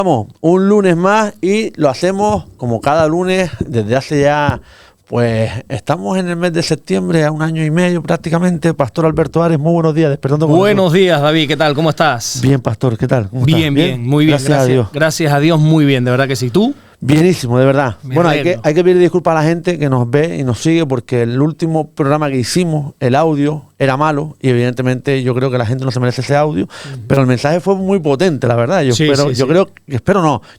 Estamos un lunes más y lo hacemos como cada lunes desde hace ya, pues estamos en el mes de septiembre, a 1 año y medio prácticamente. Pastor Alberto Ares, muy buenos días. Despertando con Buenos días, David, ¿qué tal? ¿Cómo estás? Bien, pastor, ¿qué tal? ¿Cómo bien, estás? bien, muy bien. Gracias a Dios. Gracias a Dios, muy bien, de verdad que sí. ¿Tú? Bienísimo, de verdad. Me Bueno, hay alegro. que pedir disculpas a la gente que nos ve y nos sigue porque el último programa que hicimos, el audio era malo y evidentemente yo creo que la gente no se merece ese audio, pero el mensaje fue muy potente, la verdad. Yo Sí, espero, sí, yo sí.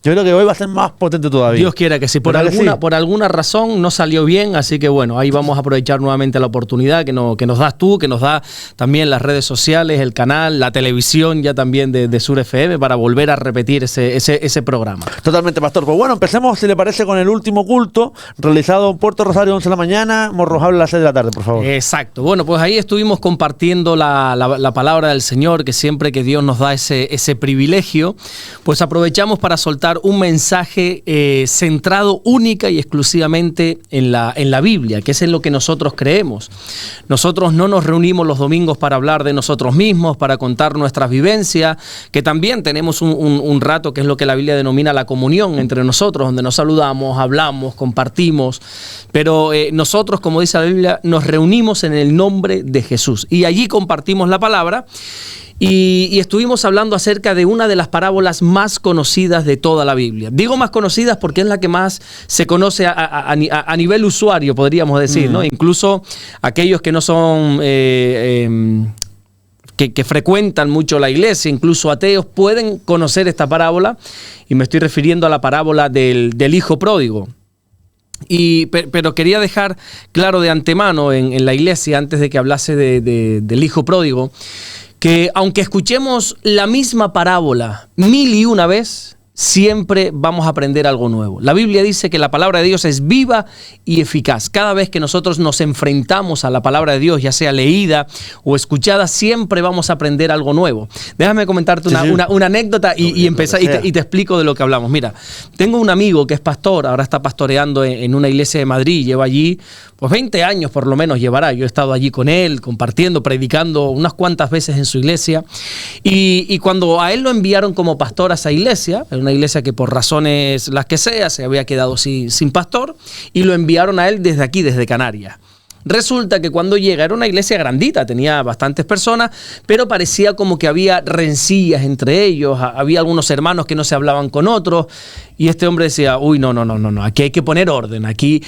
creo que hoy va a ser más potente todavía. Dios quiera que sí. ¿Verdad que sí? Por alguna razón no salió bien, así que bueno, ahí vamos a aprovechar nuevamente la oportunidad que nos das tú, que nos da también las redes sociales, el canal, la televisión ya también de Sur FM para volver a repetir ese programa. Totalmente, pastor. Pues bueno, empecemos, si le parece, con el último culto realizado en Puerto Rosario, 11 de la mañana, Morrojable a las 6 de la tarde, por favor. Exacto. Bueno, pues ahí estuvimos compartiendo la palabra del Señor, que siempre que Dios nos da ese privilegio, pues aprovechamos para soltar un mensaje centrado única y exclusivamente en la Biblia, que es en lo que nosotros creemos. Nosotros no nos reunimos los domingos para hablar de nosotros mismos, para contar nuestras vivencias, que también tenemos un rato que es lo que la Biblia denomina la comunión entre nosotros, donde nos saludamos, hablamos, compartimos, pero nosotros, como dice la Biblia, nos reunimos en el nombre de Jesús y allí compartimos la palabra y estuvimos hablando acerca de una de las parábolas más conocidas de toda la Biblia. Digo más conocidas porque es la que más se conoce a nivel usuario, podríamos decir, ¿no? Incluso aquellos que no son... Que frecuentan mucho la iglesia, incluso ateos, pueden conocer esta parábola, y me estoy refiriendo a la parábola del hijo pródigo. Pero quería dejar claro de antemano en la iglesia, antes de que hablase del hijo pródigo, que aunque escuchemos la misma parábola 1001 vez, siempre vamos a aprender algo nuevo. La Biblia dice que la palabra de Dios es viva y eficaz. Cada vez que nosotros nos enfrentamos a la palabra de Dios, ya sea leída o escuchada, siempre vamos a aprender algo nuevo. Déjame comentarte una anécdota y empezar, y te explico de lo que hablamos. Mira, tengo un amigo que es pastor, ahora está pastoreando en una iglesia de Madrid, lleva allí pues 20 años por lo menos llevará. Yo he estado allí con él, compartiendo, predicando unas cuantas veces en su iglesia. Y cuando a él lo enviaron como pastor a esa iglesia, una iglesia que por razones las que sea se había quedado sin pastor, y lo enviaron a él desde aquí, desde Canarias. Resulta que cuando llega, era una iglesia grandita, tenía bastantes personas, pero parecía como que había rencillas entre ellos, había algunos hermanos que no se hablaban con otros, y este hombre decía, uy, no, aquí hay que poner orden, aquí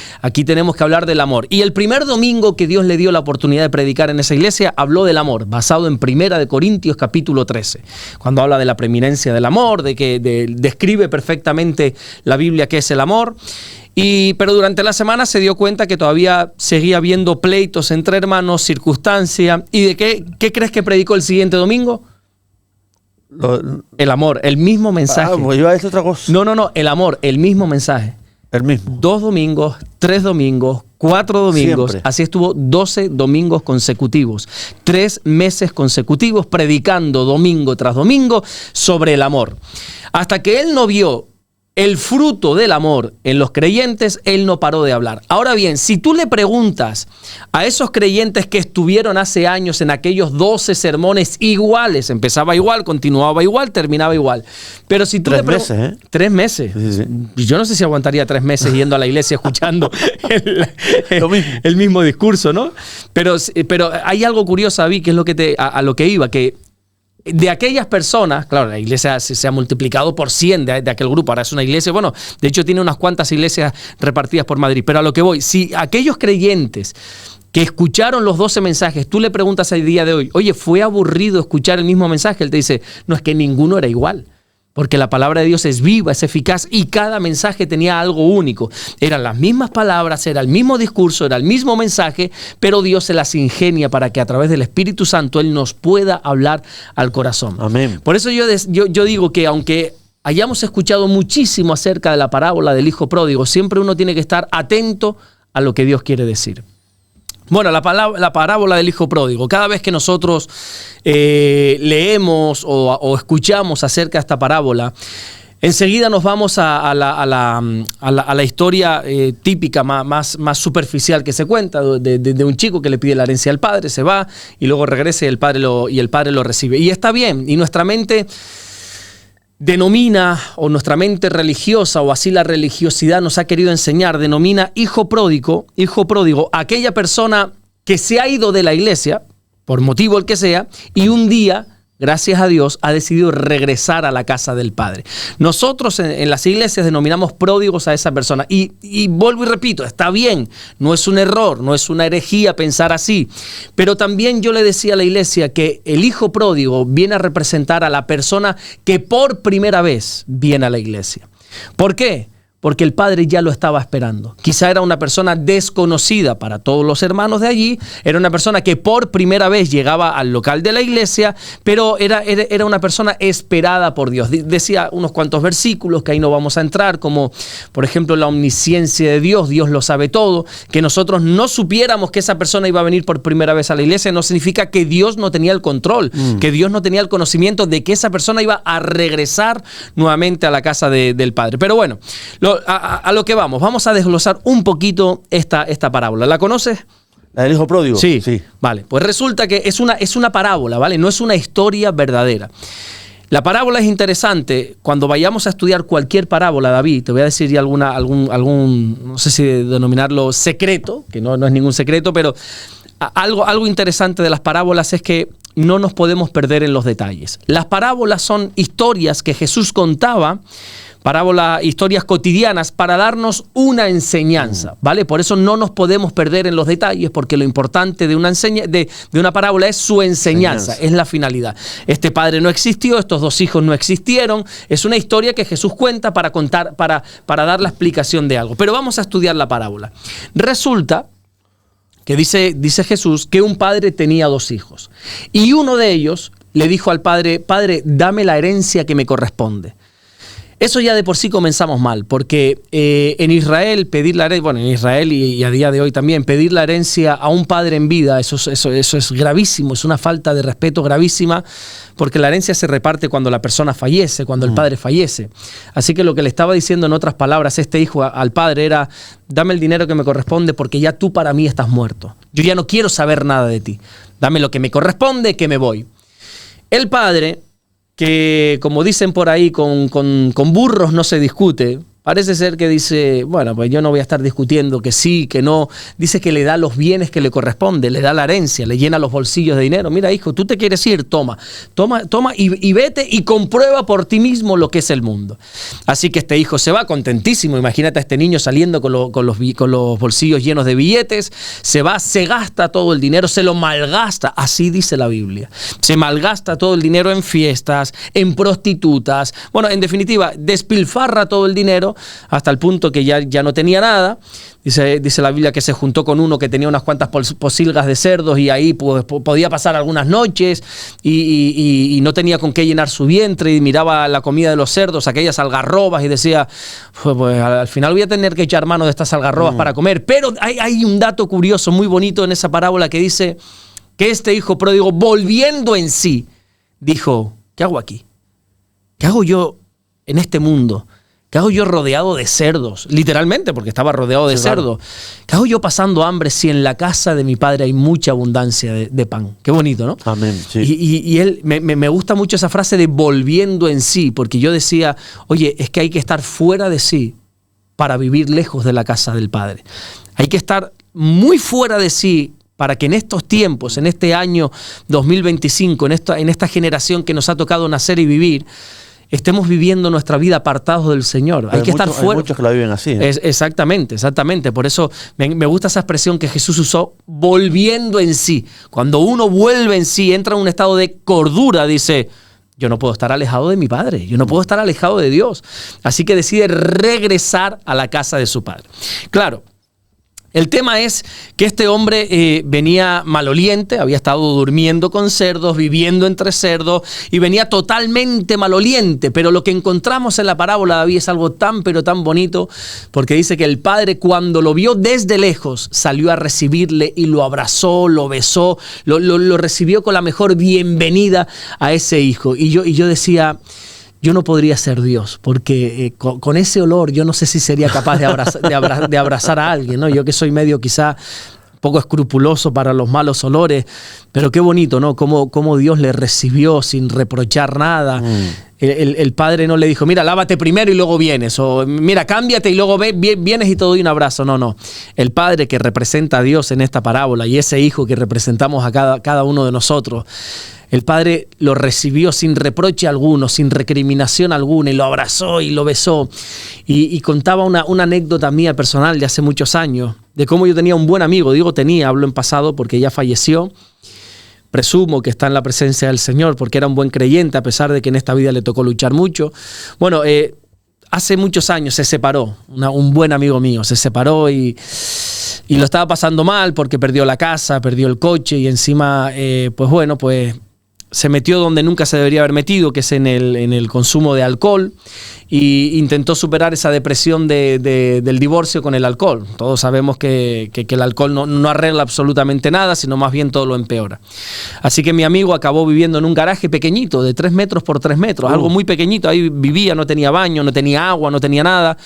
tenemos que hablar del amor. Y el primer domingo que Dios le dio la oportunidad de predicar en esa iglesia, habló del amor, basado en 1 Corintios capítulo 13, cuando habla de la preeminencia del amor, describe perfectamente la Biblia qué es el amor. Pero durante la semana se dio cuenta que todavía seguía habiendo pleitos entre hermanos, circunstancias. ¿Y de qué crees que predicó el siguiente domingo? El amor, el mismo mensaje. Pues iba a decir otra cosa. No, el amor, el mismo mensaje. El mismo. 2 domingos, 3 domingos, 4 domingos. Siempre. Así estuvo 12 domingos consecutivos. 3 meses consecutivos predicando domingo tras domingo sobre el amor. Hasta que él no vio el fruto del amor en los creyentes, él no paró de hablar. Ahora bien, si tú le preguntas a esos creyentes que estuvieron hace años en aquellos 12 sermones iguales, empezaba igual, continuaba igual, terminaba igual. Pero si tú 3 meses, ¿eh? 3 meses. Sí. Yo no sé si aguantaría 3 meses yendo a la iglesia escuchando el mismo discurso, ¿no? Pero hay algo curioso, David, que es lo que a lo que iba, que de aquellas personas, claro, la iglesia se ha multiplicado por 100 de aquel grupo, ahora es una iglesia, bueno, de hecho tiene unas cuantas iglesias repartidas por Madrid, pero a lo que voy, si aquellos creyentes que escucharon los 12 mensajes, tú le preguntas al día de hoy, oye, ¿fue aburrido escuchar el mismo mensaje? Él te dice, no, es que ninguno era igual. Porque la palabra de Dios es viva, es eficaz y cada mensaje tenía algo único. Eran las mismas palabras, era el mismo discurso, era el mismo mensaje, pero Dios se las ingenia para que a través del Espíritu Santo Él nos pueda hablar al corazón. Amén. Por eso yo digo que aunque hayamos escuchado muchísimo acerca de la parábola del hijo pródigo, siempre uno tiene que estar atento a lo que Dios quiere decir. Bueno, la parábola del hijo pródigo. Cada vez que nosotros leemos o escuchamos acerca de esta parábola, enseguida nos vamos a la historia típica, más superficial que se cuenta, de un chico que le pide la herencia al padre, se va y luego regresa y el padre lo recibe. Y está bien, y nuestra mente denomina, o nuestra mente religiosa, o así la religiosidad nos ha querido enseñar, denomina hijo pródigo, aquella persona que se ha ido de la iglesia, por motivo el que sea, y un día, gracias a Dios, ha decidido regresar a la casa del Padre. Nosotros en las iglesias denominamos pródigos a esa persona. Y vuelvo y repito, está bien, no es un error, no es una herejía pensar así. Pero también yo le decía a la iglesia que el hijo pródigo viene a representar a la persona que por primera vez viene a la iglesia. ¿Por qué? Porque el Padre ya lo estaba esperando. Quizá era una persona desconocida para todos los hermanos de allí, era una persona que por primera vez llegaba al local de la iglesia, pero era una persona esperada por Dios. Decía unos cuantos versículos que ahí no vamos a entrar, como por ejemplo la omnisciencia de Dios, Dios lo sabe todo, que nosotros no supiéramos que esa persona iba a venir por primera vez a la iglesia, no significa que Dios no tenía el control, que Dios no tenía el conocimiento de que esa persona iba a regresar nuevamente a la casa del Padre. Pero bueno, a lo que vamos a desglosar un poquito esta parábola. ¿La conoces? ¿La del hijo pródigo? Sí. Vale, pues resulta que es una parábola, ¿vale? No es una historia verdadera. La parábola es interesante. Cuando vayamos a estudiar cualquier parábola, David, te voy a decir ya algún no sé si denominarlo secreto, que no es ningún secreto, pero algo interesante de las parábolas es que no nos podemos perder en los detalles. Las parábolas son historias que Jesús contaba, historias cotidianas para darnos una enseñanza, ¿vale? Por eso no nos podemos perder en los detalles, porque lo importante de una parábola es su enseñanza, es la finalidad. Este padre no existió, estos dos hijos no existieron, es una historia que Jesús cuenta para dar la explicación de algo. Pero vamos a estudiar la parábola. Resulta que dice Jesús que un padre tenía dos hijos, y uno de ellos le dijo al padre: Padre, dame la herencia que me corresponde. Eso ya de por sí comenzamos mal, porque en Israel pedir la herencia, bueno, en Israel y a día de hoy también, pedir la herencia a un padre en vida, eso es gravísimo, es una falta de respeto gravísima, porque la herencia se reparte cuando la persona fallece, cuando el padre fallece. Así que lo que le estaba diciendo en otras palabras este hijo al padre era: dame el dinero que me corresponde, porque ya tú para mí estás muerto. Yo ya no quiero saber nada de ti. Dame lo que me corresponde, que me voy. El padre, que como dicen por ahí, con burros no se discute, parece ser que dice: bueno, pues yo no voy a estar discutiendo que sí, que no. Dice que le da los bienes que le corresponden, le da la herencia, le llena los bolsillos de dinero. Mira, hijo, tú te quieres ir, toma y vete y comprueba por ti mismo lo que es el mundo. Así que este hijo se va contentísimo. Imagínate a este niño saliendo con los bolsillos llenos de billetes, se va, se gasta todo el dinero, se lo malgasta, así dice la Biblia. Se malgasta todo el dinero en fiestas, en prostitutas, bueno, en definitiva, despilfarra todo el dinero, hasta el punto que ya no tenía nada. Dice la Biblia que se juntó con uno que tenía unas cuantas posilgas de cerdos, y ahí pues, podía pasar algunas noches y no tenía con qué llenar su vientre, y miraba la comida de los cerdos, aquellas algarrobas, y decía: pues al final voy a tener que echar mano de estas algarrobas para comer. Pero hay un dato curioso, muy bonito en esa parábola, que dice que este hijo pródigo, volviendo en sí, dijo: ¿qué hago aquí? ¿Qué hago yo en este mundo? ¿Qué hago yo rodeado de cerdos? Literalmente, porque estaba rodeado de cerdos. ¿Qué hago yo pasando hambre si en la casa de mi padre hay mucha abundancia de pan? Qué bonito, ¿no? Amén. Sí. Y él, me gusta mucho esa frase de volviendo en sí, porque yo decía: oye, es que hay que estar fuera de sí para vivir lejos de la casa del Padre. Hay que estar muy fuera de sí para que en estos tiempos, en este año 2025, en esta generación que nos ha tocado nacer y vivir, estemos viviendo nuestra vida apartados del Señor. Hay que estar fuera. Hay muchos que la viven así, ¿eh? Exactamente. Por eso me gusta esa expresión que Jesús usó: volviendo en sí. Cuando uno vuelve en sí, entra en un estado de cordura, dice: yo no puedo estar alejado de mi Padre, yo no puedo estar alejado de Dios. Así que decide regresar a la casa de su Padre. Claro, el tema es que este hombre venía maloliente, había estado durmiendo con cerdos, viviendo entre cerdos, y venía totalmente maloliente. Pero lo que encontramos en la parábola, David, es algo tan pero tan bonito, porque dice que el padre, cuando lo vio desde lejos, salió a recibirle y lo abrazó, lo besó, lo recibió con la mejor bienvenida a ese hijo. Y yo decía: yo no podría ser Dios, porque con ese olor yo no sé si sería capaz de abrazar a alguien, ¿no? Yo que soy medio quizá un poco escrupuloso para los malos olores, pero qué bonito, ¿no? Cómo Dios le recibió sin reprochar nada. el padre no le dijo, mira, lávate primero y luego vienes, o mira, cámbiate y luego vienes y te doy un abrazo. No. El padre que representa a Dios en esta parábola y ese hijo que representamos a cada uno de nosotros, el padre lo recibió sin reproche alguno, sin recriminación alguna, y lo abrazó y lo besó. Y contaba una anécdota mía personal de hace muchos años, de cómo yo tenía un buen amigo. Digo tenía, hablo en pasado porque ya falleció. Presumo que está en la presencia del Señor porque era un buen creyente, a pesar de que en esta vida le tocó luchar mucho. Bueno, hace muchos años se separó, un buen amigo mío, se separó y lo estaba pasando mal porque perdió la casa, perdió el coche y encima, pues se metió donde nunca se debería haber metido, que es en el consumo de alcohol, y intentó superar esa depresión del divorcio con el alcohol. Todos sabemos que el alcohol no arregla absolutamente nada, sino más bien todo lo empeora. Así que mi amigo acabó viviendo en un garaje pequeñito, de 3 metros por 3 metros, algo muy pequeñito. Ahí vivía, no tenía baño, no tenía agua, no tenía nada.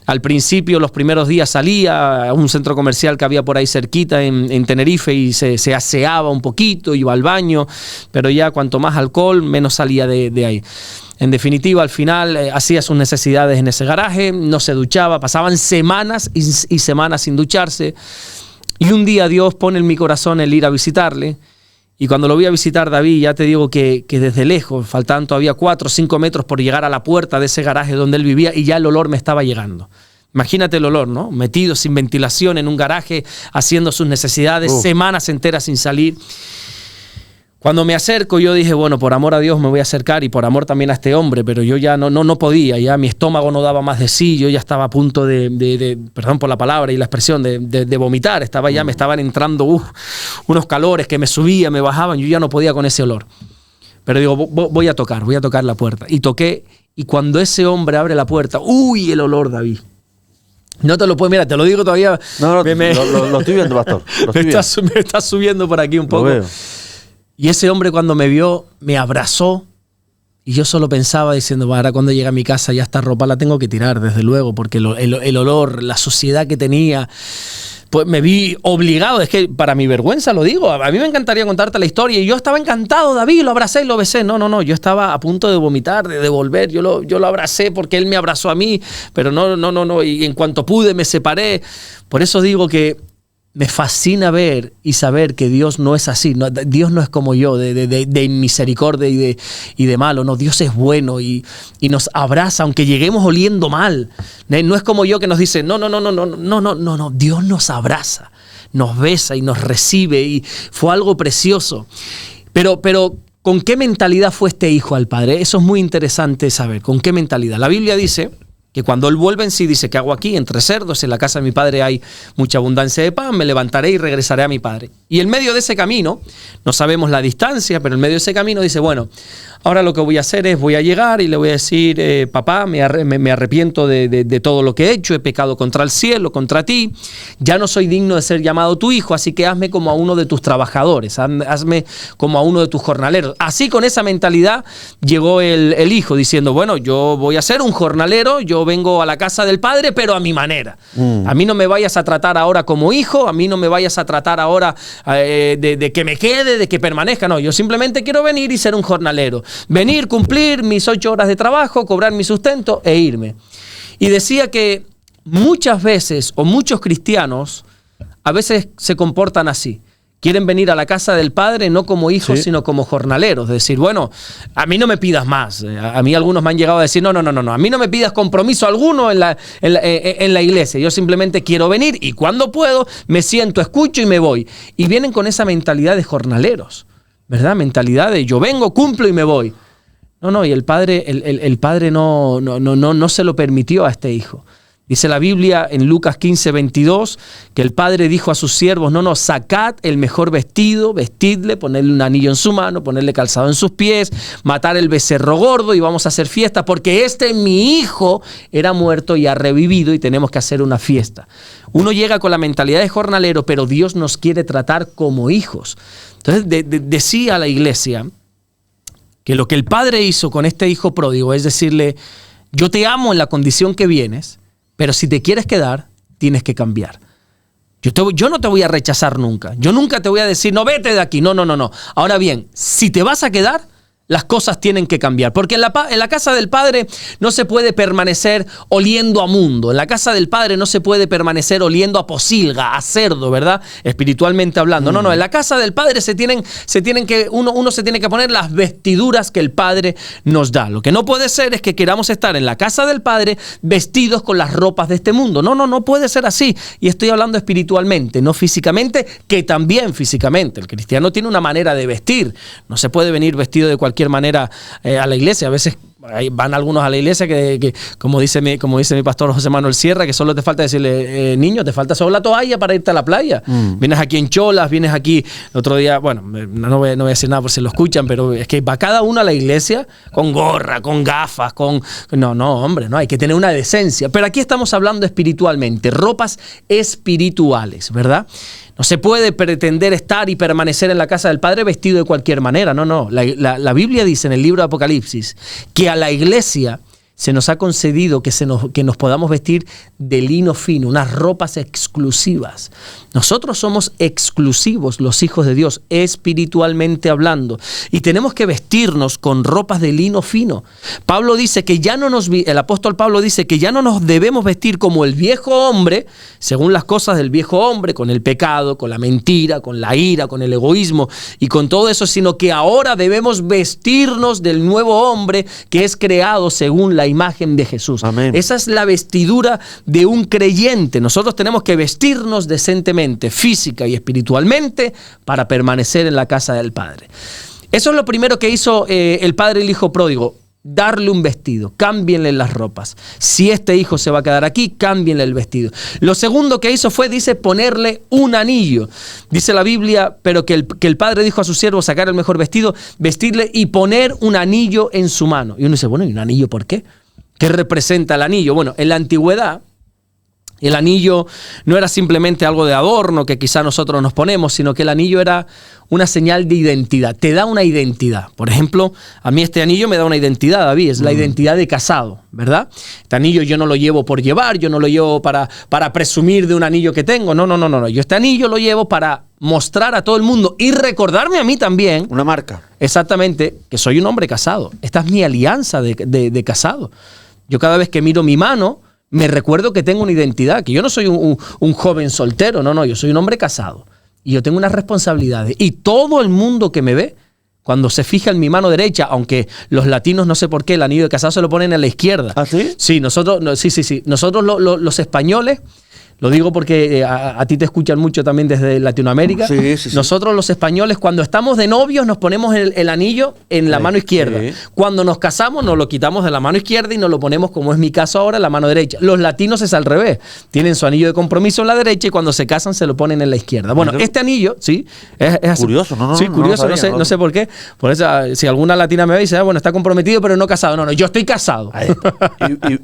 Al principio, los primeros días salía a un centro comercial que había por ahí cerquita en Tenerife y se aseaba un poquito, iba al baño, pero ya cuanto más alcohol, menos salía de ahí. En definitiva, al final hacía sus necesidades en ese garaje, no se duchaba, pasaban semanas y semanas sin ducharse. Y un día Dios pone en mi corazón el ir a visitarle. Y cuando lo voy a visitar, David, ya te digo que desde lejos, faltaban todavía 4 o 5 metros por llegar a la puerta de ese garaje donde él vivía, y ya el olor me estaba llegando. Imagínate el olor, ¿no? Metido sin ventilación en un garaje, haciendo sus necesidades, semanas enteras sin salir. Cuando me acerco, yo dije, bueno, por amor a Dios me voy a acercar y por amor también a este hombre, pero yo ya no podía, ya mi estómago no daba más de sí, yo ya estaba a punto perdón por la palabra y la expresión, de vomitar, me estaban entrando unos calores que me subían, me bajaban, yo ya no podía con ese olor. Pero digo, voy a tocar la puerta. Y toqué, y cuando ese hombre abre la puerta, ¡uy, el olor, David! No te lo puedo, mira, te lo digo todavía. No, lo estoy viendo, pastor. Me está subiendo por aquí un poco. Lo veo. Y ese hombre cuando me vio, me abrazó, y yo solo pensaba diciendo, ahora cuando llegue a mi casa ya esta ropa la tengo que tirar, desde luego, porque el olor, la suciedad que tenía, pues me vi obligado, es que para mi vergüenza lo digo, a mí me encantaría contarte la historia, y yo estaba encantado, David, lo abracé y lo besé. No, yo estaba a punto de vomitar, de devolver, yo lo abracé porque él me abrazó a mí, pero no, y en cuanto pude me separé. Por eso digo que me fascina ver y saber que Dios no es así. No, Dios no es como yo, de misericordia y de malo. No, Dios es bueno y nos abraza, aunque lleguemos oliendo mal. No es como yo que nos dice, no. Dios nos abraza, nos besa y nos recibe, y fue algo precioso. Pero ¿con qué mentalidad fue este hijo al padre? Eso es muy interesante saber. ¿Con qué mentalidad? La Biblia dice que cuando él vuelve en sí, dice, ¿qué hago aquí? Entre cerdos, en la casa de mi padre hay mucha abundancia de pan, me levantaré y regresaré a mi padre. Y en medio de ese camino, no sabemos la distancia, pero en medio de ese camino dice, bueno, ahora lo que voy a hacer es, voy a llegar y le voy a decir, papá, me arrepiento de todo lo que he hecho, he pecado contra el cielo, contra ti, ya no soy digno de ser llamado tu hijo, así que hazme como a uno de tus trabajadores, hazme como a uno de tus jornaleros. Así, con esa mentalidad, llegó el hijo diciendo, bueno, yo voy a ser un jornalero, yo vengo a la casa del padre, pero a mi manera. A mí no me vayas a tratar ahora como hijo, a mí no me vayas a tratar ahora de que me quede, de que permanezca. No, yo simplemente quiero venir y ser un jornalero. Venir, cumplir mis 8 horas de trabajo, cobrar mi sustento e irme. Y decía que muchas veces, o muchos cristianos, a veces se comportan así. Quieren venir a la casa del Padre no como hijos, sino como jornaleros. Es decir, bueno, a mí no me pidas más. A mí algunos me han llegado a decir, no, a mí no me pidas compromiso alguno en la iglesia. Yo simplemente quiero venir y cuando puedo me siento, escucho y me voy. Y vienen con esa mentalidad de jornaleros, ¿verdad? Mentalidad de yo vengo, cumplo y me voy. No, y el padre no se lo permitió a este hijo. Dice la Biblia en Lucas 15:22 que el padre dijo a sus siervos, sacad el mejor vestido, vestidle, ponerle un anillo en su mano, ponerle calzado en sus pies, matar el becerro gordo y vamos a hacer fiesta porque mi hijo era muerto y ha revivido y tenemos que hacer una fiesta. Uno llega con la mentalidad de jornalero, pero Dios nos quiere tratar como hijos. Entonces decía a la iglesia que lo que el padre hizo con este hijo pródigo es decirle, yo te amo en la condición que vienes, pero si te quieres quedar, tienes que cambiar. Yo no te voy a rechazar nunca. Yo nunca te voy a decir, no, vete de aquí. No. Ahora bien, si te vas a quedar, las cosas tienen que cambiar. Porque en la casa del Padre no se puede permanecer oliendo a mundo. En la casa del Padre no se puede permanecer oliendo a posilga, a cerdo, ¿verdad? Espiritualmente hablando. No, en la casa del Padre uno se tiene que poner las vestiduras que el Padre nos da. Lo que no puede ser es que queramos estar en la casa del Padre vestidos con las ropas de este mundo. No puede ser así. Y estoy hablando espiritualmente, no físicamente, que también físicamente. El cristiano tiene una manera de vestir. No se puede venir vestido de cualquier manera a la iglesia. A veces van algunos a la iglesia que como dice mi pastor José Manuel Sierra, que solo te falta decirle, niño, te falta solo la toalla para irte a la playa. Vienes aquí en cholas, vienes aquí el otro día, bueno, no voy a decir nada por si lo escuchan, pero es que va cada uno a la iglesia con gorra, con gafas, no, hombre, no, hay que tener una decencia. Pero aquí estamos hablando espiritualmente, ropas espirituales, ¿verdad? No se puede pretender estar y permanecer en la casa del Padre vestido de cualquier manera. No. La Biblia dice en el libro de Apocalipsis que a la iglesia se nos ha concedido que nos podamos vestir de lino fino, unas ropas exclusivas. Nosotros somos exclusivos, los hijos de Dios, espiritualmente hablando. Y tenemos que vestirnos con ropas de lino fino. Pablo dice que el apóstol Pablo dice que ya no nos debemos vestir como el viejo hombre, según las cosas del viejo hombre, con el pecado, con la mentira, con la ira, con el egoísmo y con todo eso, sino que ahora debemos vestirnos del nuevo hombre que es creado según la imagen de Jesús. Amén. Esa es la vestidura de un creyente. Nosotros tenemos que vestirnos decentemente, física y espiritualmente, para permanecer en la casa del Padre. Eso es lo primero que hizo el padre y el hijo pródigo. Darle un vestido, cámbienle las ropas. Si este hijo se va a quedar aquí, cámbienle el vestido. Lo segundo que hizo fue, dice, ponerle un anillo. Dice la Biblia, pero que el padre dijo a su siervo sacar el mejor vestido, vestirle y poner un anillo en su mano. Y uno dice, bueno, ¿y un anillo por qué? ¿Qué representa el anillo? Bueno, en la antigüedad, el anillo no era simplemente algo de adorno que quizá nosotros nos ponemos, sino que el anillo era una señal de identidad. Te da una identidad. Por ejemplo, a mí este anillo me da una identidad, David. Es la identidad de casado, ¿verdad? Este anillo yo no lo llevo por llevar, yo no lo llevo para presumir de un anillo que tengo. No. Yo este anillo lo llevo para mostrar a todo el mundo y recordarme a mí también. Una marca. Exactamente, que soy un hombre casado. Esta es mi alianza de casado. Yo cada vez que miro mi mano, me recuerdo que tengo una identidad, que yo no soy un joven soltero, no, yo soy un hombre casado. Y yo tengo unas responsabilidades. Y todo el mundo que me ve, cuando se fija en mi mano derecha, aunque los latinos no sé por qué, el anillo de casado se lo ponen en la izquierda. ¿Ah, sí? Sí, nosotros los españoles, lo digo porque a ti te escuchan mucho también desde Latinoamérica. Sí. Nosotros los españoles, cuando estamos de novios, nos ponemos el anillo en la mano izquierda. Sí. Cuando nos casamos, nos lo quitamos de la mano izquierda y nos lo ponemos, como es mi caso ahora, en la mano derecha. Los latinos es al revés. Tienen su anillo de compromiso en la derecha y cuando se casan se lo ponen en la izquierda. Bueno, este anillo, sí, es así. Curioso, ¿no? Sí, curioso, no sé por qué. Por eso, si alguna latina me ve y dice, bueno, está comprometido pero no casado. No, yo estoy casado.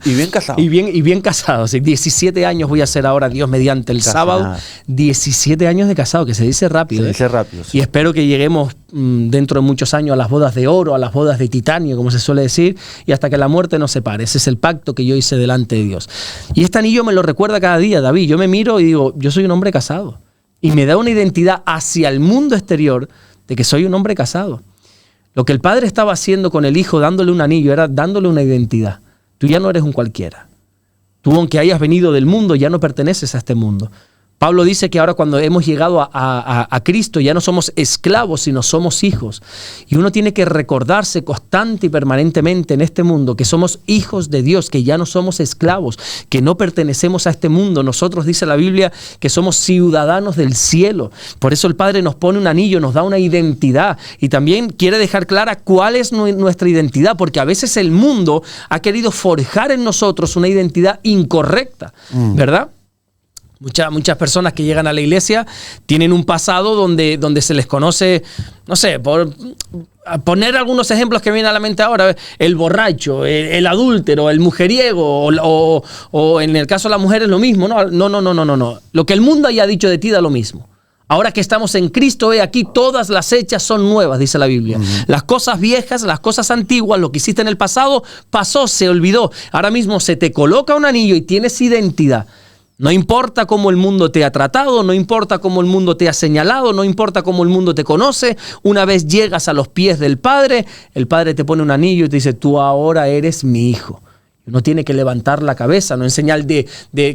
Y bien casado. Y bien casado. Sí, 17 años voy a hacer ahora, Dios mediante, el sábado. 17 años de casado, que se dice rápido. Se dice rápido, sí. Y espero que lleguemos dentro de muchos años a las bodas de oro, a las bodas de titanio, como se suele decir, y hasta que la muerte nos separe. Ese es el pacto que yo hice delante de Dios. Y este anillo me lo recuerda cada día, David. Yo me miro y digo, yo soy un hombre casado. Y me da una identidad hacia el mundo exterior de que soy un hombre casado. Lo que el padre estaba haciendo con el hijo, dándole un anillo, era dándole una identidad. Tú ya no eres un cualquiera. Tú, aunque hayas venido del mundo, ya no perteneces a este mundo. Pablo dice que ahora cuando hemos llegado a Cristo ya no somos esclavos, sino somos hijos. Y uno tiene que recordarse constante y permanentemente en este mundo que somos hijos de Dios, que ya no somos esclavos, que no pertenecemos a este mundo. Nosotros, dice la Biblia, que somos ciudadanos del cielo. Por eso el Padre nos pone un anillo, nos da una identidad. Y también quiere dejar clara cuál es nuestra identidad, porque a veces el mundo ha querido forjar en nosotros una identidad incorrecta, ¿verdad? Muchas personas que llegan a la iglesia tienen un pasado donde se les conoce, no sé, por poner algunos ejemplos que vienen a la mente ahora, el borracho, el adúltero, el mujeriego, o en el caso de la mujer es lo mismo. No. Lo que el mundo haya dicho de ti da lo mismo. Ahora que estamos en Cristo, aquí todas las hechas son nuevas, dice la Biblia. Las cosas viejas, las cosas antiguas, lo que hiciste en el pasado, pasó, se olvidó. Ahora mismo se te coloca un anillo y tienes identidad. No importa cómo el mundo te ha tratado, no importa cómo el mundo te ha señalado, no importa cómo el mundo te conoce. Una vez llegas a los pies del Padre, el Padre te pone un anillo y te dice, tú ahora eres mi hijo. Uno tiene que levantar la cabeza, no en señal de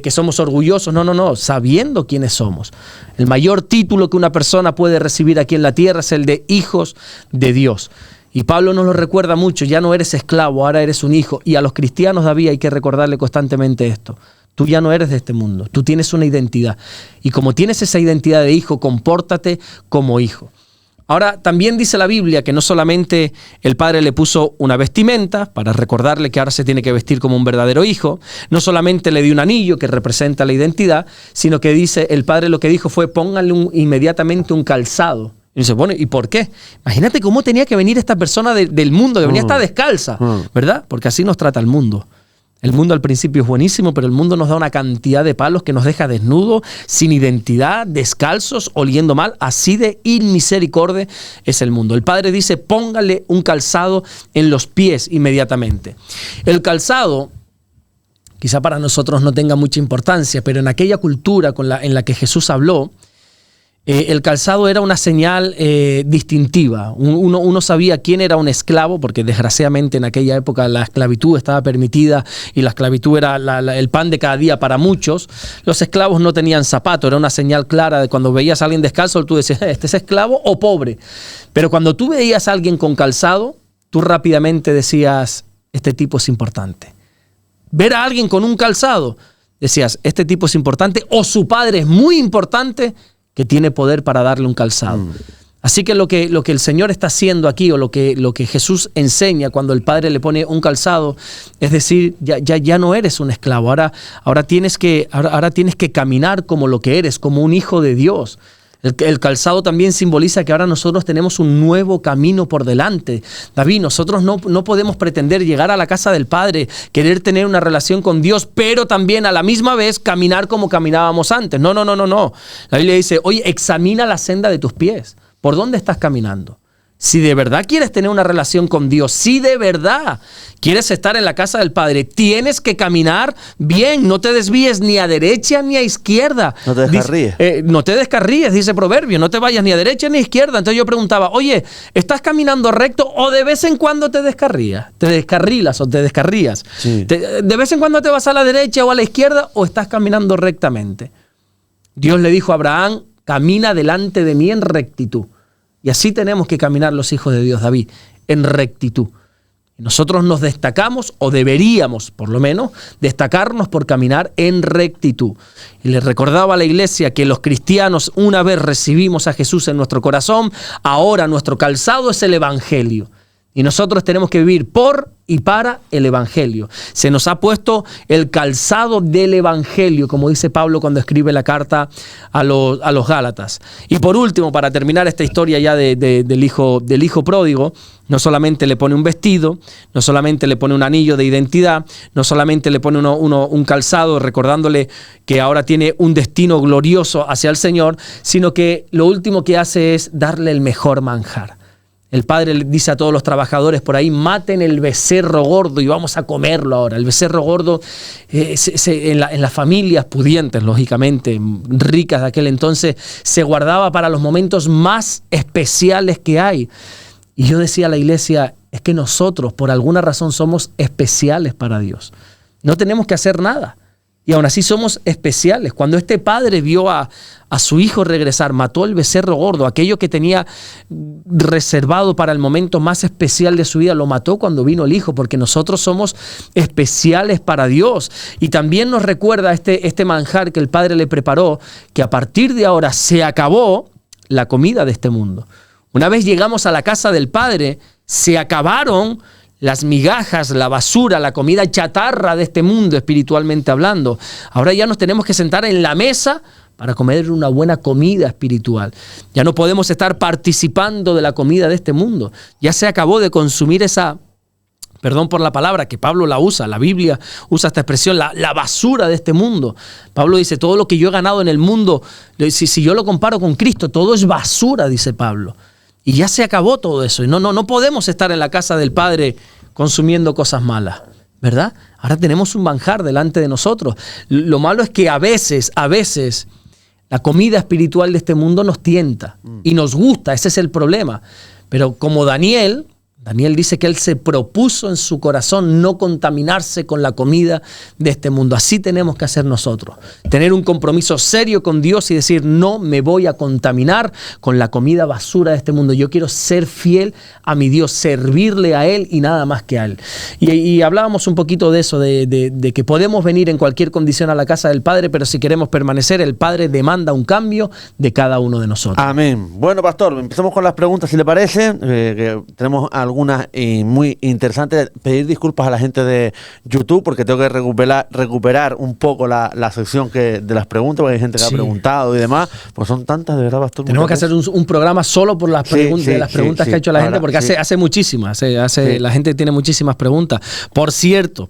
que somos orgullosos, no, sabiendo quiénes somos. El mayor título que una persona puede recibir aquí en la tierra es el de hijos de Dios. Y Pablo nos lo recuerda mucho, ya no eres esclavo, ahora eres un hijo. Y a los cristianos, David, hay que recordarle constantemente esto. Tú ya no eres de este mundo, tú tienes una identidad. Y como tienes esa identidad de hijo, compórtate como hijo. Ahora, también dice la Biblia que no solamente el Padre le puso una vestimenta para recordarle que ahora se tiene que vestir como un verdadero hijo, no solamente le dio un anillo que representa la identidad, sino que dice, el Padre lo que dijo fue, pónganle inmediatamente un calzado. Y dice, bueno, ¿y por qué? Imagínate cómo tenía que venir esta persona del mundo, que venía hasta descalza, ¿verdad? Porque así nos trata el mundo. El mundo al principio es buenísimo, pero el mundo nos da una cantidad de palos que nos deja desnudos, sin identidad, descalzos, oliendo mal. Así de inmisericordia es el mundo. El Padre dice, póngale un calzado en los pies inmediatamente. El calzado, quizá para nosotros no tenga mucha importancia, pero en aquella cultura en la que Jesús habló, el calzado era una señal distintiva. Uno sabía quién era un esclavo, porque desgraciadamente en aquella época la esclavitud estaba permitida y la esclavitud era el pan de cada día para muchos. Los esclavos no tenían zapato, era una señal clara de cuando veías a alguien descalzo, tú decías, este es esclavo o pobre. Pero cuando tú veías a alguien con calzado, tú rápidamente decías, este tipo es importante. Ver a alguien con un calzado, decías, este tipo es importante, o su padre es muy importante, que tiene poder para darle un calzado. Así que lo que el Señor está haciendo aquí, o lo que Jesús enseña cuando el Padre le pone un calzado, es decir, ya no eres un esclavo, ahora tienes que caminar como lo que eres, como un hijo de Dios. El calzado también simboliza que ahora nosotros tenemos un nuevo camino por delante. David, nosotros no podemos pretender llegar a la casa del Padre, querer tener una relación con Dios, pero también a la misma vez caminar como caminábamos antes. No. La Biblia dice, oye, examina la senda de tus pies. ¿Por dónde estás caminando? Si de verdad quieres tener una relación con Dios, si de verdad quieres estar en la casa del Padre, tienes que caminar bien, no te desvíes ni a derecha ni a izquierda. No te descarríes. No te descarríes, dice Proverbio, no te vayas ni a derecha ni a izquierda. Entonces yo preguntaba, oye, ¿estás caminando recto o de vez en cuando te descarrías? ¿Te descarrilas o te descarrías? Sí. ¿De vez en cuando te vas a la derecha o a la izquierda o estás caminando rectamente? Dios le dijo a Abraham, camina delante de mí en rectitud. Y así tenemos que caminar los hijos de Dios, David, en rectitud. Nosotros nos destacamos, o deberíamos por lo menos, destacarnos por caminar en rectitud. Y le recordaba a la iglesia que los cristianos, una vez recibimos a Jesús en nuestro corazón, ahora nuestro calzado es el Evangelio. Y nosotros tenemos que vivir por y para el Evangelio. Se nos ha puesto el calzado del Evangelio, como dice Pablo cuando escribe la carta a los Gálatas. Y por último, para terminar esta historia ya del hijo pródigo, no solamente le pone un vestido, no solamente le pone un anillo de identidad, no solamente le pone un calzado recordándole que ahora tiene un destino glorioso hacia el Señor, sino que lo último que hace es darle el mejor manjar. El Padre le dice a todos los trabajadores por ahí, maten el becerro gordo y vamos a comerlo ahora. El becerro gordo en las familias pudientes, lógicamente, ricas de aquel entonces, se guardaba para los momentos más especiales que hay. Y yo decía a la iglesia, es que nosotros por alguna razón somos especiales para Dios. No tenemos que hacer nada. Y aún así somos especiales. Cuando este padre vio a su hijo regresar, mató el becerro gordo, aquello que tenía reservado para el momento más especial de su vida, lo mató cuando vino el hijo, porque nosotros somos especiales para Dios. Y también nos recuerda este manjar que el Padre le preparó, que a partir de ahora se acabó la comida de este mundo. Una vez llegamos a la casa del Padre, se acabaron las migajas, la basura, la comida chatarra de este mundo espiritualmente hablando. Ahora ya nos tenemos que sentar en la mesa para comer una buena comida espiritual. Ya no podemos estar participando de la comida de este mundo. Ya se acabó de consumir esa, perdón por la palabra, que Pablo la usa, la Biblia usa esta expresión, la basura de este mundo. Pablo dice, todo lo que yo he ganado en el mundo, si yo lo comparo con Cristo, todo es basura, dice Pablo. Y ya se acabó todo eso. Y no podemos estar en la casa del Padre consumiendo cosas malas. ¿verdad? Ahora tenemos un manjar delante de nosotros. Lo malo es que a veces, la comida espiritual de este mundo nos tienta y nos gusta, ese es el problema. Pero como Daniel dice que él se propuso en su corazón no contaminarse con la comida de este mundo. Así tenemos que hacer nosotros. Tener un compromiso serio con Dios y decir, no me voy a contaminar con la comida basura de este mundo. Yo quiero ser fiel a mi Dios, servirle a Él y nada más que a Él. Y hablábamos un poquito de eso, de que podemos venir en cualquier condición a la casa del Padre, pero si queremos permanecer, el Padre demanda un cambio de cada uno de nosotros. Amén. Bueno, pastor, empezamos con las preguntas, si le parece. Que tenemos algunas muy interesantes. Pedir disculpas a la gente de YouTube porque tengo que recuperar un poco la sección de las preguntas, porque hay gente que ha preguntado y demás. Pues son tantas, de verdad, pastor. Tenemos que hacer un programa solo por las preguntas que ha hecho la gente, porque hace muchísimas. La gente tiene muchísimas preguntas. Por cierto,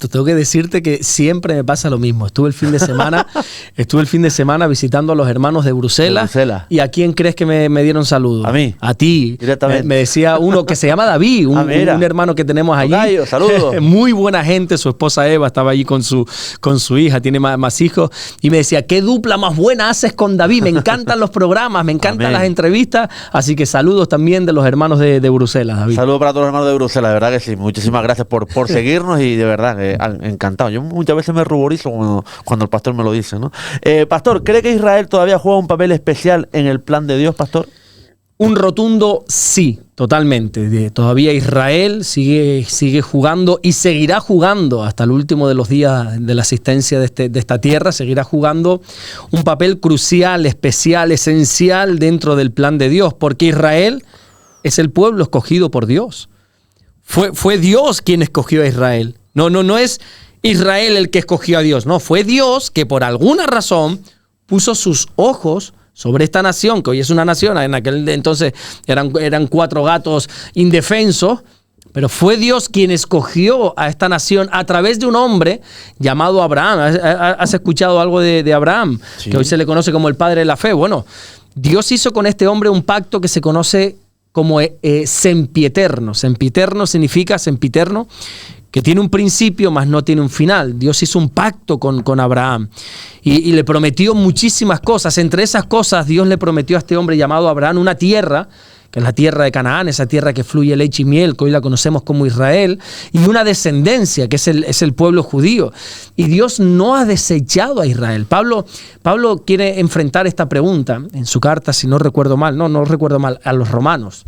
tengo que decirte que siempre me pasa lo mismo. Estuve el fin de semana visitando a los hermanos de Bruselas. ¿Y a quién crees que me dieron saludos? A mí. A ti. Directamente. Me decía uno que se llama David, un hermano que tenemos allí. Tocayo, saludos. Muy buena gente. Su esposa Eva estaba allí con su hija, tiene más hijos. Y me decía, qué dupla más buena haces con David. Me encantan los programas, me encantan las entrevistas. Así que saludos también de los hermanos de Bruselas, David. Saludos para todos los hermanos de Bruselas, de verdad que sí. Muchísimas gracias por seguirnos y de verdad que encantado. Yo muchas veces me ruborizo cuando el pastor me lo dice, ¿no? Pastor, ¿cree que Israel todavía juega un papel especial en el plan de Dios, pastor? Un rotundo sí, totalmente. Todavía Israel sigue jugando y seguirá jugando hasta el último de los días de la existencia de esta tierra. Seguirá jugando un papel crucial, especial, esencial dentro del plan de Dios, porque Israel es el pueblo escogido por Dios. Fue Dios quien escogió a Israel. No es Israel el que escogió a Dios. No, fue Dios que por alguna razón puso sus ojos sobre esta nación, que hoy es una nación. En aquel entonces eran 4 gatos indefensos, pero fue Dios quien escogió a esta nación a través de un hombre llamado Abraham. ¿Has escuchado algo de Abraham? Sí. Que hoy se le conoce como el padre de la fe. Bueno, Dios hizo con este hombre un pacto que se conoce como sempiterno. Sempiterno significa, sempiterno, que tiene un principio, mas no tiene un final. Dios hizo un pacto con Abraham y le prometió muchísimas cosas. Entre esas cosas, Dios le prometió a este hombre llamado Abraham una tierra, que es la tierra de Canaán, esa tierra que fluye leche y miel, que hoy la conocemos como Israel, y una descendencia, que es el pueblo judío. Y Dios no ha desechado a Israel. Pablo quiere enfrentar esta pregunta en su carta, si no recuerdo mal, no recuerdo mal, a los romanos.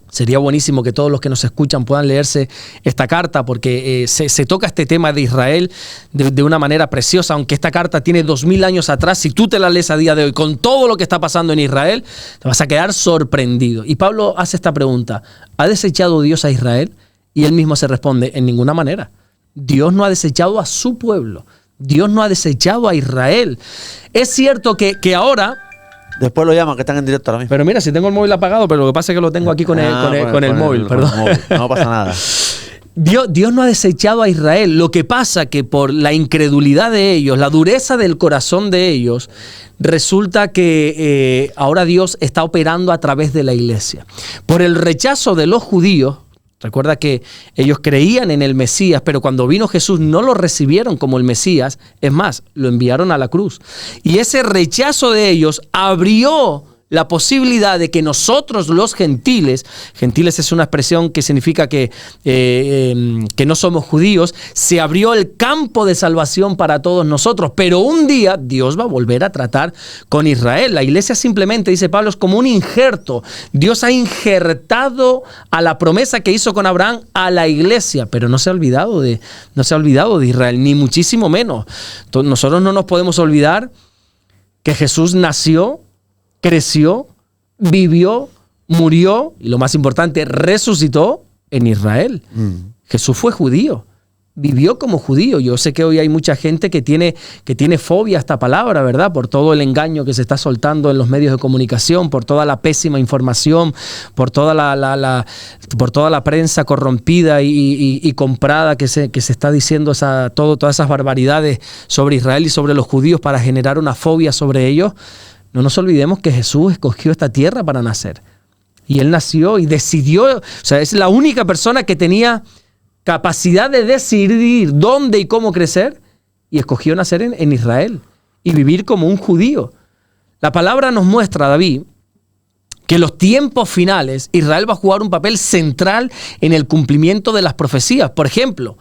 Sería buenísimo que todos los que nos escuchan puedan leerse esta carta, porque se toca este tema de Israel de una manera preciosa. Aunque esta carta tiene 2000 años atrás, si tú te la lees a día de hoy con todo lo que está pasando en Israel, te vas a quedar sorprendido. Y Pablo hace esta pregunta: ¿ha desechado Dios a Israel? Y él mismo se responde: en ninguna manera. Dios no ha desechado a su pueblo. Dios no ha desechado a Israel. Es cierto que ahora... Después lo llaman, que están en directo ahora mismo. Pero mira, si tengo el móvil apagado, pero lo que pasa es que lo tengo aquí con el móvil, perdón. No pasa nada. Dios no ha desechado a Israel. Lo que pasa que por la incredulidad de ellos, la dureza del corazón de ellos, resulta que ahora Dios está operando a través de la iglesia. Por el rechazo de los judíos, recuerda que ellos creían en el Mesías, pero cuando vino Jesús no lo recibieron como el Mesías. Es más, lo enviaron a la cruz. Y ese rechazo de ellos abrió la posibilidad de que nosotros los gentiles es una expresión que significa que no somos judíos, se abrió el campo de salvación para todos nosotros. Pero un día Dios va a volver a tratar con Israel. La iglesia simplemente, dice Pablo, es como un injerto. Dios ha injertado a la promesa que hizo con Abraham a la iglesia, pero no se ha olvidado de Israel, ni muchísimo menos. Entonces, nosotros no nos podemos olvidar que Jesús nació, creció, vivió, murió y, lo más importante, resucitó en Israel. Jesús fue judío, vivió como judío. Yo sé que hoy hay mucha gente que tiene fobia a esta palabra, ¿verdad? Por todo el engaño que se está soltando en los medios de comunicación, por toda la pésima información, por toda la prensa corrompida y comprada que se está diciendo todas esas barbaridades sobre Israel y sobre los judíos para generar una fobia sobre ellos. No nos olvidemos que Jesús escogió esta tierra para nacer. Y Él nació y decidió, o sea, es la única persona que tenía capacidad de decidir dónde y cómo crecer, y escogió nacer en Israel y vivir como un judío. La palabra nos muestra, David, que en los tiempos finales Israel va a jugar un papel central en el cumplimiento de las profecías. Por ejemplo,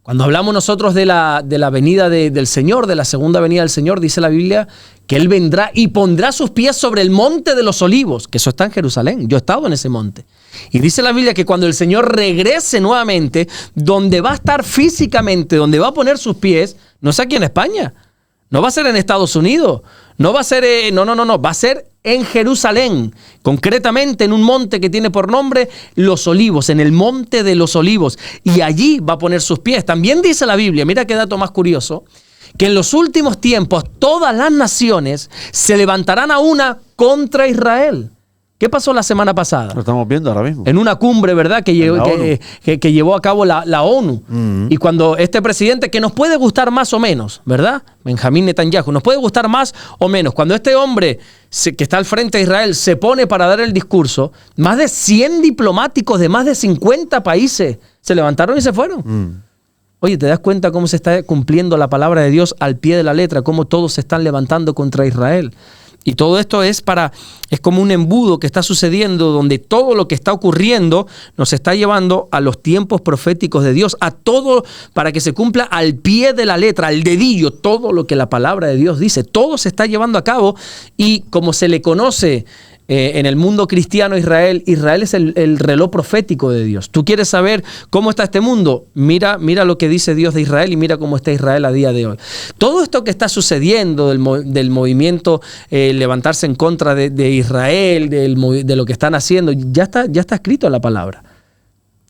cuando hablamos nosotros de la venida del Señor, de la segunda venida del Señor, dice la Biblia que Él vendrá y pondrá sus pies sobre el monte de los olivos, que eso está en Jerusalén. Yo he estado en ese monte. Y dice la Biblia que cuando el Señor regrese nuevamente, donde va a estar físicamente, donde va a poner sus pies, no es aquí en España, no va a ser en Estados Unidos, no va a ser, no, va a ser en Jerusalén, concretamente en un monte que tiene por nombre Los Olivos, en el monte de los Olivos, y allí va a poner sus pies. También dice la Biblia, mira qué dato más curioso, que en los últimos tiempos todas las naciones se levantarán a una contra Israel. ¿Qué pasó la semana pasada? Lo estamos viendo ahora mismo. En una cumbre, ¿verdad? Que llevó a cabo la ONU. Y cuando este presidente, que nos puede gustar más o menos, ¿verdad? Benjamín Netanyahu, nos puede gustar más o menos. Cuando este hombre que está al frente de Israel se pone para dar el discurso, más de 100 diplomáticos de más de 50 países se levantaron y se fueron. Oye, ¿te das cuenta cómo se está cumpliendo la palabra de Dios al pie de la letra? Cómo todos se están levantando contra Israel. Y todo esto es como un embudo que está sucediendo, donde todo lo que está ocurriendo nos está llevando a los tiempos proféticos de Dios, a todo para que se cumpla al pie de la letra, al dedillo, todo lo que la palabra de Dios dice. Todo se está llevando a cabo, y como se le conoce en el mundo cristiano Israel es el reloj profético de Dios. ¿Tú quieres saber cómo está este mundo? Mira lo que dice Dios de Israel y mira cómo está Israel a día de hoy. Todo esto que está sucediendo del movimiento levantarse en contra de Israel, de lo que están haciendo, ya está escrito en la palabra.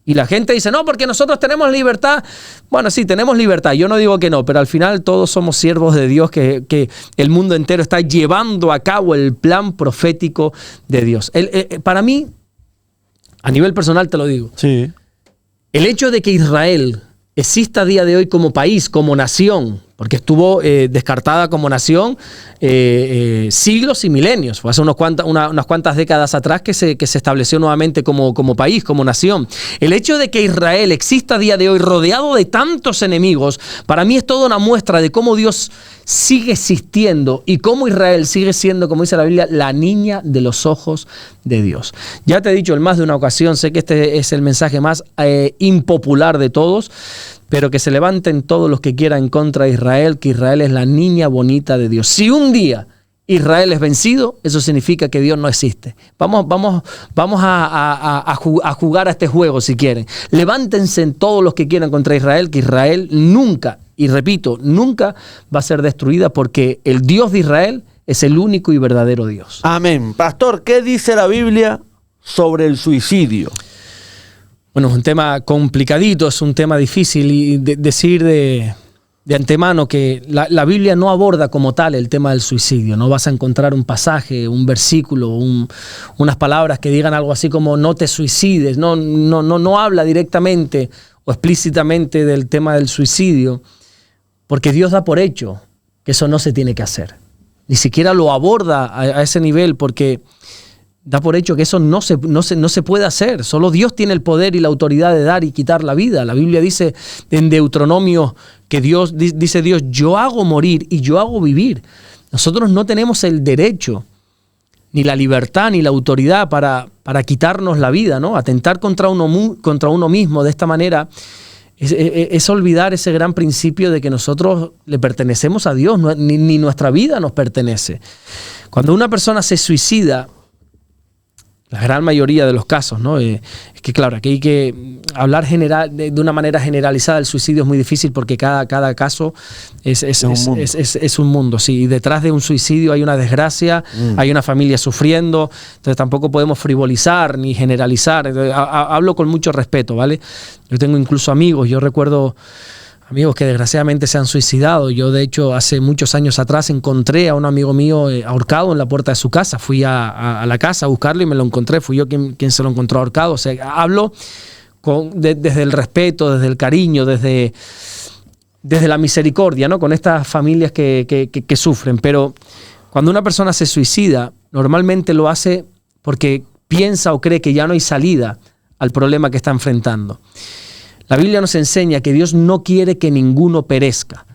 Y la gente dice, no, porque nosotros tenemos libertad. Bueno, sí, tenemos libertad. Yo no digo que no, pero al final todos somos siervos de Dios, que el mundo entero está llevando a cabo el plan profético de Dios. Para mí, a nivel personal te lo digo, sí, el hecho de que Israel exista a día de hoy como país, como nación, porque estuvo descartada como nación siglos y milenios. Fue hace unas cuantas décadas atrás que se estableció nuevamente como país, como nación. El hecho de que Israel exista a día de hoy rodeado de tantos enemigos, para mí es toda una muestra de cómo Dios sigue existiendo y cómo Israel sigue siendo, como dice la Biblia, la niña de los ojos de Dios. Ya te he dicho en más de una ocasión, sé que este es el mensaje más impopular de todos, pero que se levanten todos los que quieran en contra de Israel, que Israel es la niña bonita de Dios. Si un día Israel es vencido, eso significa que Dios no existe. Vamos a jugar a este juego si quieren. Levántense todos los que quieran contra Israel, que Israel nunca, y repito, nunca va a ser destruida, porque el Dios de Israel es el único y verdadero Dios. Amén. Pastor, ¿qué dice la Biblia sobre el suicidio? Bueno, es un tema complicadito, es un tema difícil, y decir de antemano que la Biblia no aborda como tal el tema del suicidio. No vas a encontrar un pasaje, un versículo, unas palabras que digan algo así como no te suicides. No habla directamente o explícitamente del tema del suicidio, porque Dios da por hecho que eso no se tiene que hacer. Ni siquiera lo aborda a ese nivel, porque da por hecho que eso no se puede hacer. Solo Dios tiene el poder y la autoridad de dar y quitar la vida. La Biblia dice en Deuteronomio que dice Dios, yo hago morir y yo hago vivir. Nosotros no tenemos el derecho, ni la libertad, ni la autoridad para quitarnos la vida, ¿no? Atentar contra uno mismo de esta manera es olvidar ese gran principio de que nosotros le pertenecemos a Dios, ni nuestra vida nos pertenece. Cuando una persona se suicida, la gran mayoría de los casos, ¿no? Es que claro, aquí hay que hablar de una manera generalizada. El suicidio es muy difícil porque cada caso es un mundo. Sí, y detrás de un suicidio hay una desgracia, hay una familia sufriendo. Entonces tampoco podemos frivolizar ni generalizar. Hablo con mucho respeto, ¿vale? Yo tengo incluso amigos, yo recuerdo amigos que desgraciadamente se han suicidado. Yo, de hecho, hace muchos años atrás encontré a un amigo mío ahorcado en la puerta de su casa. Fui a la casa a buscarlo y me lo encontré. Fui yo quien se lo encontró ahorcado. O sea, hablo desde el respeto, desde el cariño, desde la misericordia, ¿no? Con estas familias que sufren. Pero cuando una persona se suicida, normalmente lo hace porque piensa o cree que ya no hay salida al problema que está enfrentando. La Biblia nos enseña que Dios no quiere que ninguno perezca.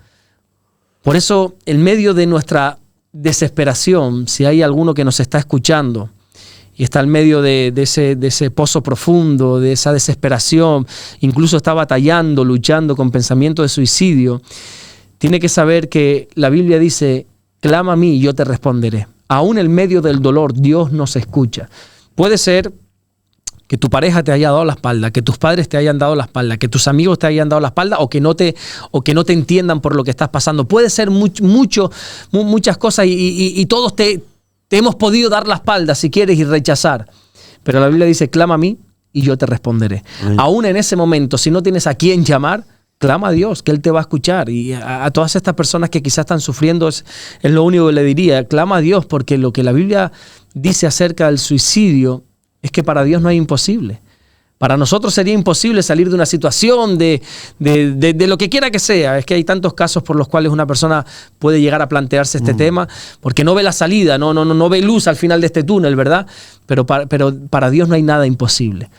Por eso, en medio de nuestra desesperación, si hay alguno que nos está escuchando y está en medio de ese pozo profundo, de esa desesperación, incluso está batallando, luchando con pensamiento de suicidio, tiene que saber que la Biblia dice, clama a mí y yo te responderé. Aún en medio del dolor, Dios nos escucha. Puede ser que tu pareja te haya dado la espalda, que tus padres te hayan dado la espalda, que tus amigos te hayan dado la espalda o que no te entiendan por lo que estás pasando. Puede ser muchas cosas y todos te hemos podido dar la espalda si quieres y rechazar. Pero la Biblia dice, clama a mí y yo te responderé. Aún en ese momento, si no tienes a quién llamar, clama a Dios, que Él te va a escuchar. Y a todas estas personas que quizás están sufriendo es lo único que le diría, clama a Dios, porque lo que la Biblia dice acerca del suicidio es que para Dios no hay imposible. Para nosotros sería imposible salir de una situación, de lo que quiera que sea. Es que hay tantos casos por los cuales una persona puede llegar a plantearse este tema, porque no ve la salida, no ve luz al final de este túnel, ¿verdad? Pero para Dios no hay nada imposible.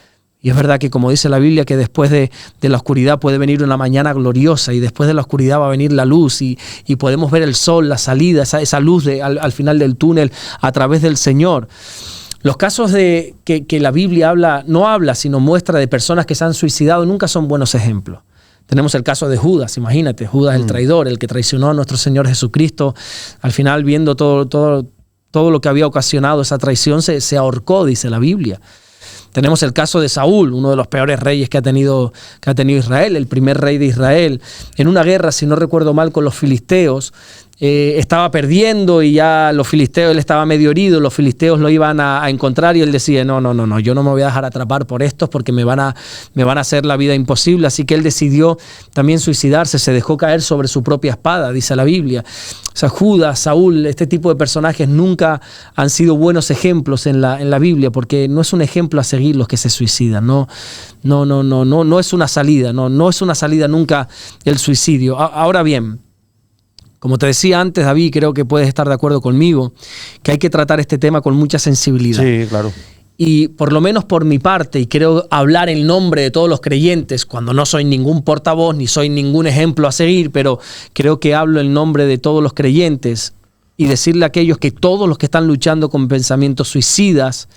Y es verdad que, como dice la Biblia, que después de la oscuridad puede venir una mañana gloriosa y después de la oscuridad va a venir la luz y podemos ver el sol, la salida, esa luz al final del túnel a través del Señor. Los casos de que la Biblia no habla, sino muestra de personas que se han suicidado nunca son buenos ejemplos. Tenemos el caso de Judas, imagínate, Judas el traidor, el que traicionó a nuestro Señor Jesucristo. Al final, viendo todo lo que había ocasionado esa traición, se ahorcó, dice la Biblia. Tenemos el caso de Saúl, uno de los peores reyes que ha tenido Israel, el primer rey de Israel. En una guerra, si no recuerdo mal, con los filisteos, estaba perdiendo y ya los filisteos, él estaba medio herido, los filisteos lo iban a encontrar y él decía, no, yo no me voy a dejar atrapar por estos porque me van a hacer la vida imposible. Así que él decidió también suicidarse, se dejó caer sobre su propia espada, dice la Biblia. O sea, Judas, Saúl, este tipo de personajes nunca han sido buenos ejemplos en la Biblia, porque no es un ejemplo a seguir los que se suicidan. No es una salida, no es una salida nunca el suicidio. Ahora bien, como te decía antes, David, creo que puedes estar de acuerdo conmigo, que hay que tratar este tema con mucha sensibilidad. Sí, claro. Y por lo menos por mi parte, y creo hablar en nombre de todos los creyentes, cuando no soy ningún portavoz ni soy ningún ejemplo a seguir, pero creo que hablo en nombre de todos los creyentes y decirle a aquellos que todos los que están luchando con pensamientos suicidas,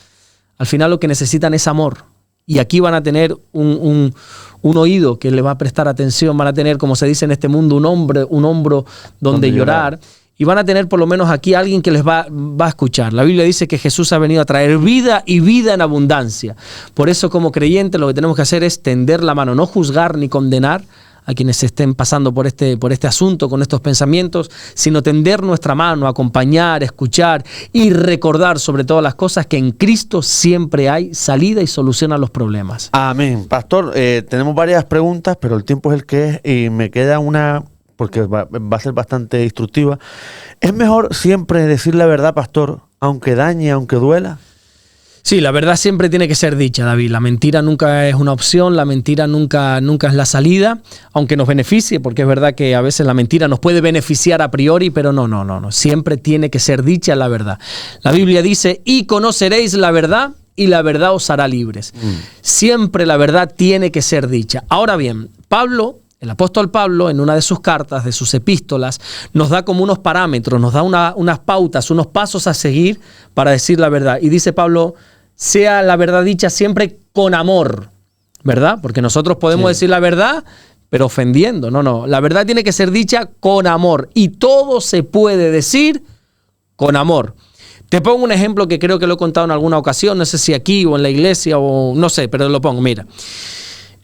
al final lo que necesitan es amor. Y aquí van a tener un oído que le va a prestar atención, van a tener, como se dice en este mundo, un hombro donde llorar. Y van a tener por lo menos aquí alguien que les va a escuchar. La Biblia dice que Jesús ha venido a traer vida y vida en abundancia. Por eso, como creyentes, lo que tenemos que hacer es tender la mano, no juzgar ni condenar a quienes estén pasando por este asunto, con estos pensamientos, sino tender nuestra mano, acompañar, escuchar y recordar sobre todas las cosas que en Cristo siempre hay salida y solución a los problemas. Amén. Pastor, tenemos varias preguntas, pero el tiempo es el que es y me queda una, porque va a ser bastante instructiva. ¿Es mejor siempre decir la verdad, pastor, aunque dañe, aunque duela? Sí, la verdad siempre tiene que ser dicha, David. La mentira nunca es una opción, la mentira nunca es la salida, aunque nos beneficie, porque es verdad que a veces la mentira nos puede beneficiar a priori, pero no. Siempre tiene que ser dicha la verdad. La Biblia dice, y conoceréis la verdad, y la verdad os hará libres. Siempre la verdad tiene que ser dicha. Ahora bien, el apóstol Pablo, en una de sus cartas, de sus epístolas, nos da como unos parámetros, nos da unas pautas, unos pasos a seguir para decir la verdad. Y dice Pablo, sea la verdad dicha siempre con amor, ¿verdad? Porque nosotros podemos decir la verdad, pero ofendiendo. No. La verdad tiene que ser dicha con amor. Y todo se puede decir con amor. Te pongo un ejemplo que creo que lo he contado en alguna ocasión, no sé si aquí o en la iglesia o no sé, pero lo pongo, mira.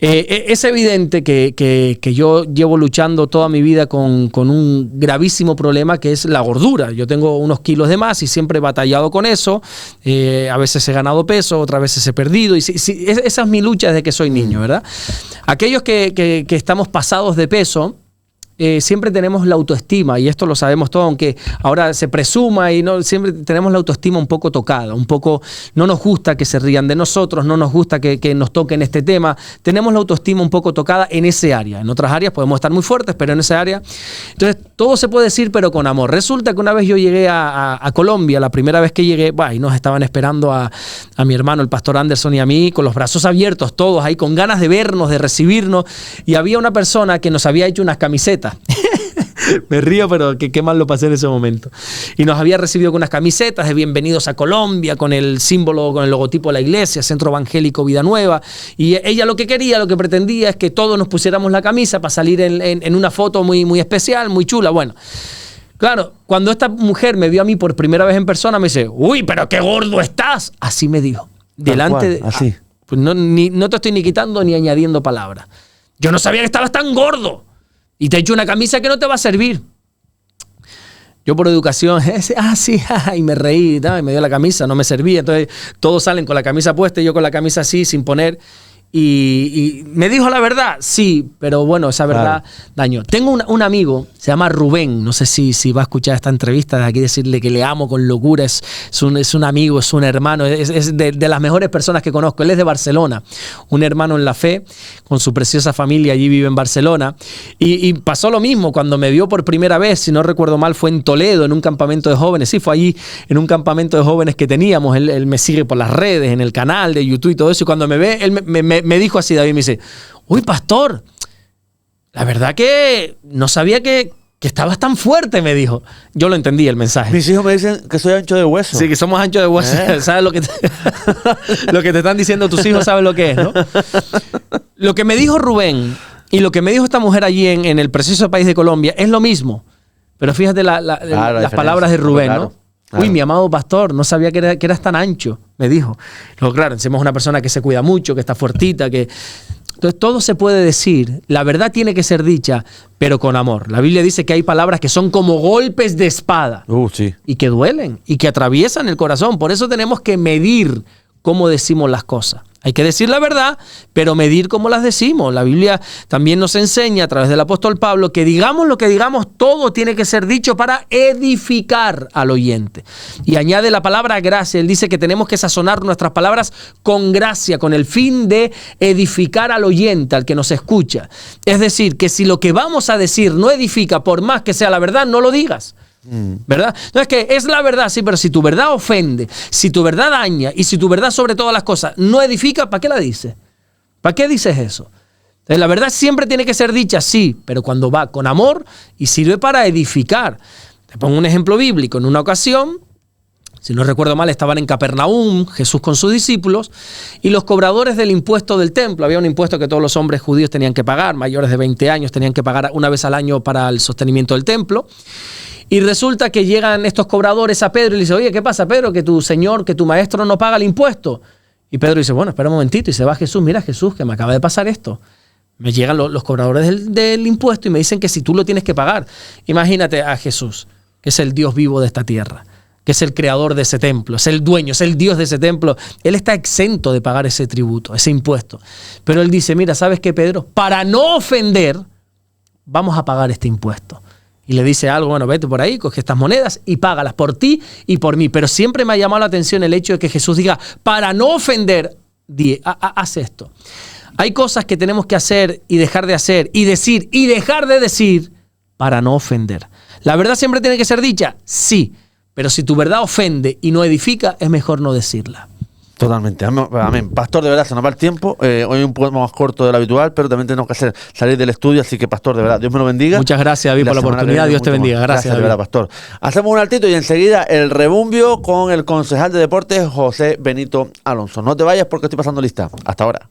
Es evidente que yo llevo luchando toda mi vida con un gravísimo problema que es la gordura. Yo tengo unos kilos de más y siempre he batallado con eso. A veces he ganado peso, otras veces he perdido. Y esa es mi lucha desde que soy niño, ¿verdad? Aquellos que estamos pasados de peso, siempre tenemos la autoestima, y esto lo sabemos todos, aunque ahora se presuma, y no, siempre tenemos la autoestima un poco tocada, no nos gusta que se rían de nosotros, no nos gusta que nos toquen este tema, tenemos la autoestima un poco tocada en ese área. En otras áreas podemos estar muy fuertes, pero en esa área. Entonces, todo se puede decir, pero con amor. Resulta que una vez yo llegué a Colombia, la primera vez que llegué, y nos estaban esperando a mi hermano, el pastor Anderson, y a mí, con los brazos abiertos, todos ahí, con ganas de vernos, de recibirnos. Y había una persona que nos había hecho unas camisetas. Me río, pero qué mal lo pasé en ese momento. Y nos había recibido con unas camisetas de bienvenidos a Colombia, con el símbolo, con el logotipo de la iglesia, Centro Evangélico Vida Nueva. Y ella lo que quería, lo que pretendía es que todos nos pusiéramos la camisa para salir en una foto muy, muy especial, muy chula. Bueno, claro, cuando esta mujer me vio a mí por primera vez en persona, me dice, uy, pero qué gordo estás. Así me dijo. Delante de... Así. Pues no te estoy ni quitando ni añadiendo palabras. Yo no sabía que estabas tan gordo. Y te he hecho una camisa que no te va a servir. Yo por educación, sí, y me reí, y me dio la camisa, no me servía. Entonces todos salen con la camisa puesta y yo con la camisa así, sin poner. Y me dijo la verdad, sí, pero bueno, esa verdad dañó. Tengo un amigo, se llama Rubén, no sé si va a escuchar esta entrevista, de aquí decirle que le amo con locura, es un amigo, es un hermano, es de las mejores personas que conozco. Él es de Barcelona, un hermano en la fe, con su preciosa familia, allí vive en Barcelona. Y pasó lo mismo cuando me vio por primera vez, si no recuerdo mal, fue en Toledo, en un campamento de jóvenes. Sí, fue allí en un campamento de jóvenes que teníamos. Él me sigue por las redes, en el canal de YouTube y todo eso. Y cuando me ve, él me dijo así, David, me dice, uy, pastor, la verdad que no sabía que estabas tan fuerte, me dijo. Yo lo entendí el mensaje. Mis hijos me dicen que soy ancho de hueso. Sí, que somos anchos de hueso. ¿Sabes lo que lo que te están diciendo tus hijos? ¿Sabes lo que es, no? Lo que me dijo Rubén y lo que me dijo esta mujer allí en el precioso país de Colombia es lo mismo. Pero fíjate las palabras de Rubén, ¿no? Claro. Uy, mi amado pastor, no sabía que eras tan ancho, me dijo. Luego, claro, encima es una persona que se cuida mucho, que está fuertita, que... Entonces todo se puede decir, la verdad tiene que ser dicha, pero con amor. La Biblia dice que hay palabras que son como golpes de espada sí. Y que duelen y que atraviesan el corazón. Por eso tenemos que medir cómo decimos las cosas. Hay que decir la verdad, pero medir cómo las decimos. La Biblia también nos enseña a través del apóstol Pablo que digamos lo que digamos, todo tiene que ser dicho para edificar al oyente. Y añade la palabra gracia. Él dice que tenemos que sazonar nuestras palabras con gracia, con el fin de edificar al oyente, al que nos escucha. Es decir, que si lo que vamos a decir no edifica, por más que sea la verdad, no lo digas. ¿Verdad? No es que es la verdad, sí, pero si tu verdad ofende, si tu verdad daña y si tu verdad sobre todas las cosas no edifica, ¿para qué la dices? ¿Para qué dices eso? Entonces, la verdad siempre tiene que ser dicha, sí, pero cuando va con amor y sirve para edificar. Te pongo un ejemplo bíblico. En una ocasión, si no recuerdo mal, estaban en Capernaum, Jesús con sus discípulos, y los cobradores del impuesto del templo. Había un impuesto que todos los hombres judíos tenían que pagar, mayores de 20 años tenían que pagar una vez al año para el sostenimiento del templo. Y resulta que llegan estos cobradores a Pedro y le dicen, oye, ¿qué pasa, Pedro? Que tu señor, que tu maestro no paga el impuesto. Y Pedro dice, bueno, espera un momentito. Y se va Jesús, mira Jesús, que me acaba de pasar esto. Me llegan los cobradores del impuesto y me dicen que si tú lo tienes que pagar. Imagínate a Jesús, que es el Dios vivo de esta tierra, que es el creador de ese templo, es el dueño, es el Dios de ese templo. Él está exento de pagar ese tributo, ese impuesto. Pero él dice, mira, ¿sabes qué, Pedro? Para no ofender, vamos a pagar este impuesto. Y le dice algo, bueno, vete por ahí, coge estas monedas y págalas por ti y por mí. Pero siempre me ha llamado la atención el hecho de que Jesús diga, para no ofender, haz esto. Hay cosas que tenemos que hacer y dejar de hacer y decir y dejar de decir para no ofender. ¿La verdad siempre tiene que ser dicha? Sí. Pero si tu verdad ofende y no edifica, es mejor no decirla. Totalmente. Amén. Pastor, de verdad, se nos va el tiempo. Hoy un poco más corto de lo habitual, pero también tenemos que salir del estudio. Así que, Pastor, de verdad, Dios me lo bendiga. Muchas gracias, David, por la oportunidad. Dios te bendiga. Gracias, de verdad, Pastor. Hacemos un altito y enseguida el rebumbio con el concejal de deportes, José Benito Alonso. No te vayas porque estoy pasando lista. Hasta ahora.